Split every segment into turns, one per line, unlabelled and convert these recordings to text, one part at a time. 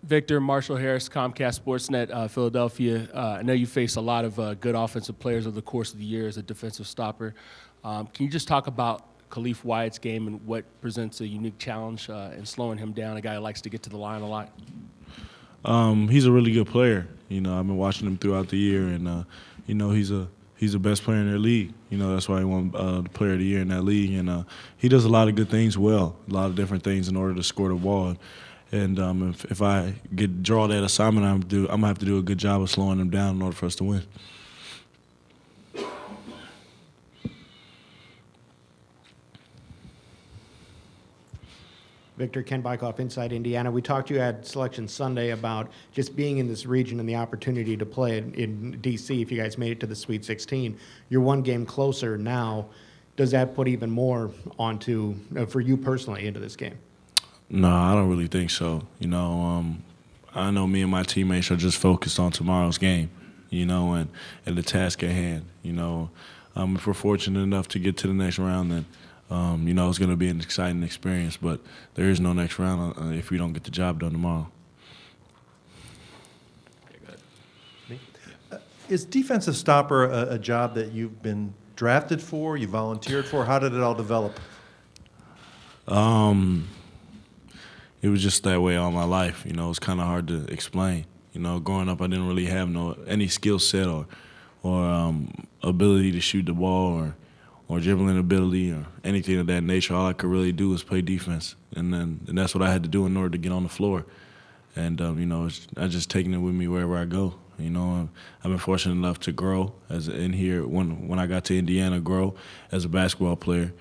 Victor, Marshall Harris, Comcast Sportsnet, Philadelphia. I know you face a lot of good offensive players over the course of the year as a defensive stopper. Can you just talk about Khalif Wyatt's game and what presents a unique challenge in slowing him down, a guy who likes to get to the line a lot?
He's a really good player. I've been watching him throughout the year, and he's the best player in their league. That's why he won the Player of the Year in that league, and he does a lot of good things well, a lot of different things in order to score the ball. And if I draw that assignment, I'm gonna have to do a good job of slowing him down in order for us to win.
Victor, Ken Bykoff, Inside Indiana. We talked to you at Selection Sunday about just being in this region and the opportunity to play in D.C. if you guys made it to the Sweet 16. You're one game closer now. Does that put even more onto, for you personally, into this game?
No, I don't really think so. I know me and my teammates are just focused on tomorrow's game, and the task at hand. If we're fortunate enough to get to the next round, then it's going to be an exciting experience, but there is no next round if we don't get the job done tomorrow.
Is defensive stopper a job that you've been drafted for, you volunteered for? How did it all develop?
It was just that way all my life. It was kind of hard to explain. Growing up, I didn't really have any skill set or ability to shoot the ball or dribbling ability or anything of that nature. All I could really do was play defense, and that's what I had to do in order to get on the floor. And I just taken it with me wherever I go. I've been fortunate enough to grow when I got to Indiana, grow as a basketball player,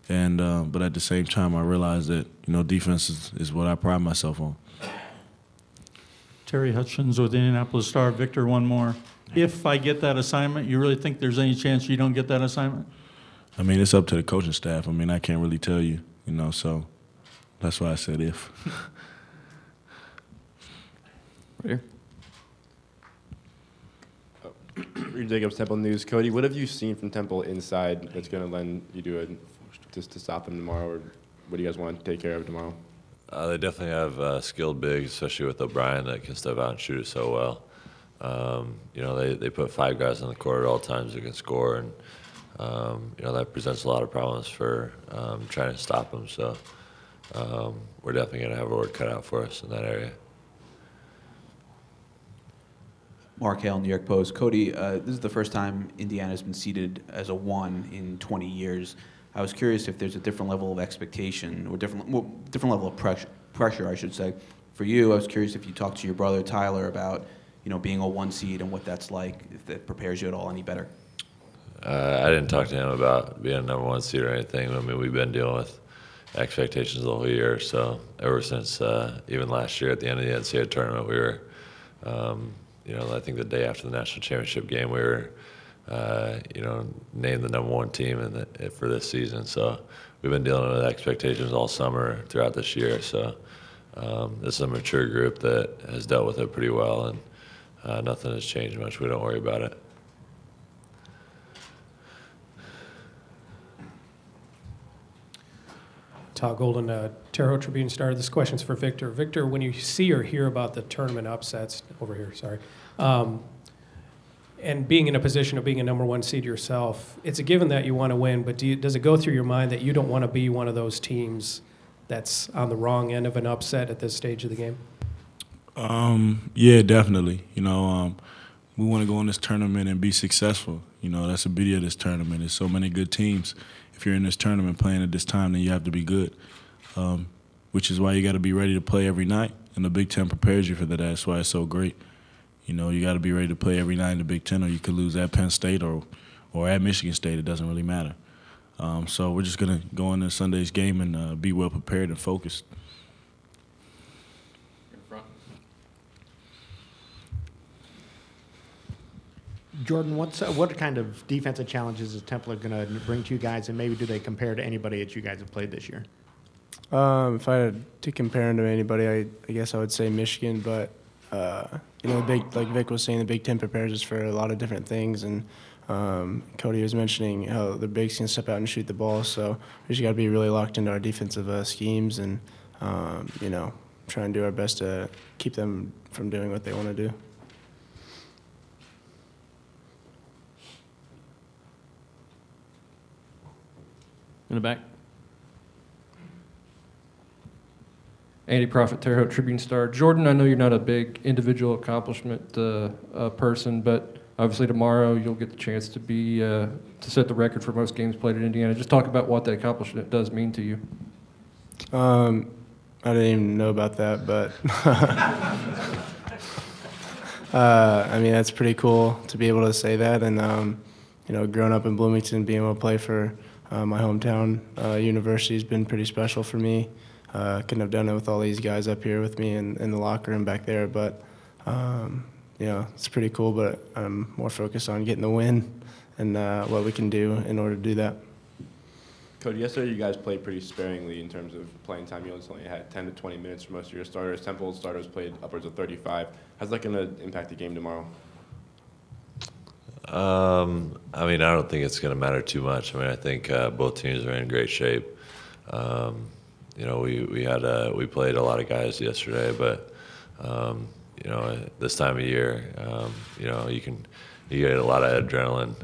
and but at the same time I realized that defense is what I pride myself on.
Terry Hutchins with the Indianapolis Star. Victor, one more. If I get that assignment, you really think there's any chance you don't get that assignment?
I mean, it's up to the coaching staff. I can't really tell you, so that's why I said if.
Right here. Reed Jacobs, Temple News. Cody, what have you seen from Temple inside that's going to lend you to stop them tomorrow, or what do you guys want to take care of tomorrow?
They definitely have skilled bigs, especially with O'Brien, that can step out and shoot it so well. They put 5 guys on the court at all times who can score, and that presents a lot of problems for trying to stop them. So we're definitely going to have our work cut out for us in that area.
Mark Hale, New York Post. Cody, this is the first time Indiana's been seeded as a 1 in 20 years. I was curious if there's a different level of expectation or different level of pressure, I should say. For you, I was curious if you talked to your brother Tyler about being a 1 seed and what that's like, if that prepares you at all any better.
I didn't talk to him about being a number 1 seed or anything. We've been dealing with expectations the whole year. So ever since even last year at the end of the NCAA tournament, we were, I think the day after the national championship game, we were, named the number 1 team for this season. So we've been dealing with expectations all summer throughout this year. So this is a mature group that has dealt with it pretty well, and nothing has changed much. We don't worry about it.
Todd Golden, Terre Haute Tribune Star. This question's for Victor. Victor, when you see or hear about the tournament upsets, and being in a position of being a number 1 seed yourself, it's a given that you want to win, but does it go through your mind that you don't want to be one of those teams that's on the wrong end of an upset at this stage of the game?
Yeah, definitely. We want to go in this tournament and be successful. That's the beauty of this tournament. There's so many good teams. If you're in this tournament playing at this time, then you have to be good, which is why you got to be ready to play every night. And the Big Ten prepares you for that. That's why it's so great. You got to be ready to play every night in the Big Ten, or you could lose at Penn State or at Michigan State. It doesn't really matter. So we're just going to go into Sunday's game and be well prepared and focused.
Jordan, what kind of defensive challenges is Temple going to bring to you guys, and maybe do they compare to anybody that you guys have played this year?
If I had to compare them to anybody, I guess I would say Michigan, but like Vic was saying, the Big Ten prepares us for a lot of different things, and Cody was mentioning how the bigs can step out and shoot the ball, so we just got to be really locked into our defensive schemes and try and do our best to keep them from doing what they want to do.
In the back. Andy Prophet, Terre Haute Tribune Star. Jordan, I know you're not a big individual accomplishment person, but obviously tomorrow you'll get the chance to be to set the record for most games played at Indiana. Just talk about what that accomplishment does mean to you.
I didn't even know about that, but I mean, that's pretty cool to be able to say that. And, you know, growing up in Bloomington, being able to play for my hometown university has been pretty special for me. Couldn't have done it with all these guys up here with me in the locker room back there, but, you know, it's pretty cool, but I'm more focused on getting the win and what we can do in order to do that.
Cody, yesterday you guys played pretty sparingly in terms of playing time. You only had 10 to 20 minutes for most of your starters. Temple's starters played upwards of 35. How's that going to impact the game tomorrow?
I mean, I don't think it's going to matter too much. I mean, I think both teams are in great shape. You know, we played a lot of guys yesterday, but you know, this time of year, you know, you get a lot of adrenaline.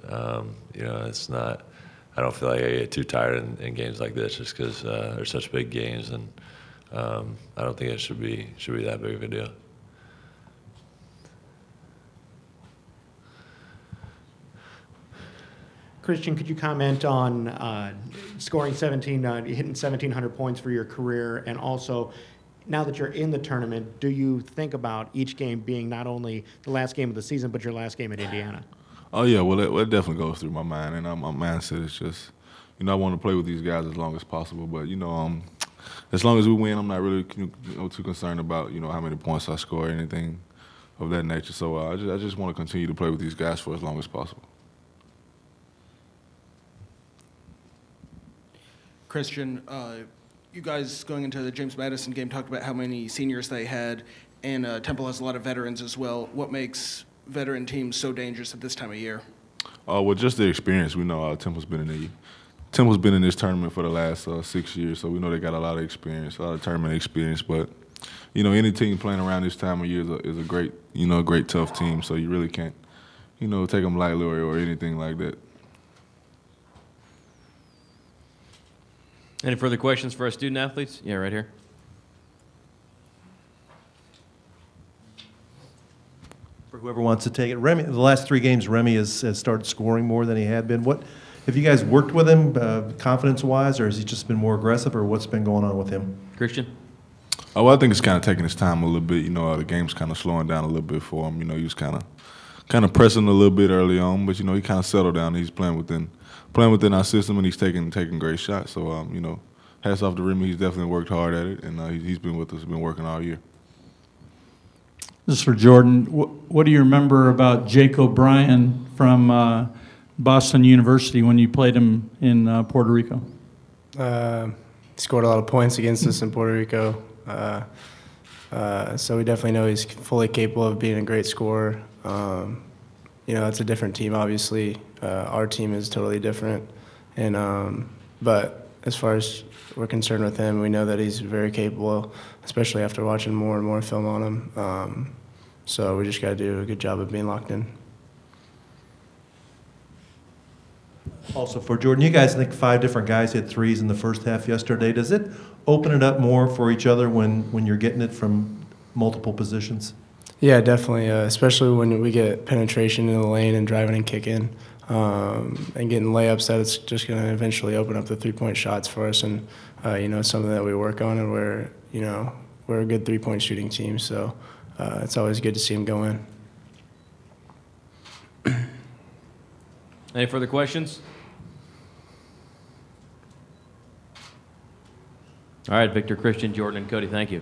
You know, it's not. I don't feel like I get too tired in games like this just because they're such big games, and I don't think it should be that big of a deal.
Christian, could you comment on scoring hitting 1,700 points for your career, and also, now that you're in the tournament, do you think about each game being not only the last game of the season, but your last game at Indiana?
Oh, yeah, well, it definitely goes through my mind, and my mindset is just, you know, I want to play with these guys as long as possible, but, you know, as long as we win, I'm not really too concerned about, you know, how many points I score or anything of that nature, so I just want to continue to play with these guys for as long as possible.
Christian, you guys going into the James Madison game talked about how many seniors they had, and Temple has a lot of veterans as well. What makes veteran teams so dangerous at this time of year?
Well, just the experience. We know Temple's been in this tournament for the last 6 years, so we know they got a lot of experience, a lot of tournament experience. But you know, any team playing around this time of year is a great, you know, a great tough team. So you really can't, you know, take them lightly or anything like that.
Any further questions for our student athletes? Yeah, right here.
For whoever wants to take it, Remy, the last 3 games, Remy has started scoring more than he had been. What have you guys worked with him confidence-wise, or has he just been more aggressive, or what's been going on with him?
Christian?
Oh, well, I think it's kind of taking his time a little bit. You know, the game's kind of slowing down a little bit for him. You know, he was kind of pressing a little bit early on, but you know, he kind of settled down. He's playing within our system, and he's taking great shots. So you know, hats off to Remy. He's definitely worked hard at it, and he's been with us, been working all year.
This is for Jordan. What do you remember about Jake O'Brien from Boston University when you played him in Puerto Rico?
Scored a lot of points against us in Puerto Rico. So we definitely know he's fully capable of being a great scorer. You know, it's a different team, obviously. Our team is totally different. And but as far as we're concerned with him, we know that he's very capable, especially after watching more and more film on him. So we just got to do a good job of being locked in.
Also for Jordan, you guys, I think 5 different guys hit threes in the first half yesterday. Does it open it up more for each other when you're getting it from multiple positions?
Yeah, definitely, especially when we get penetration in the lane and driving and kicking and getting layups, that it's just going to eventually open up the three-point shots for us. And, you know, something that we work on, and we're a good three-point shooting team, so it's always good to see him go in.
Any further questions? All right, Victor, Christian, Jordan, and Cody, thank you.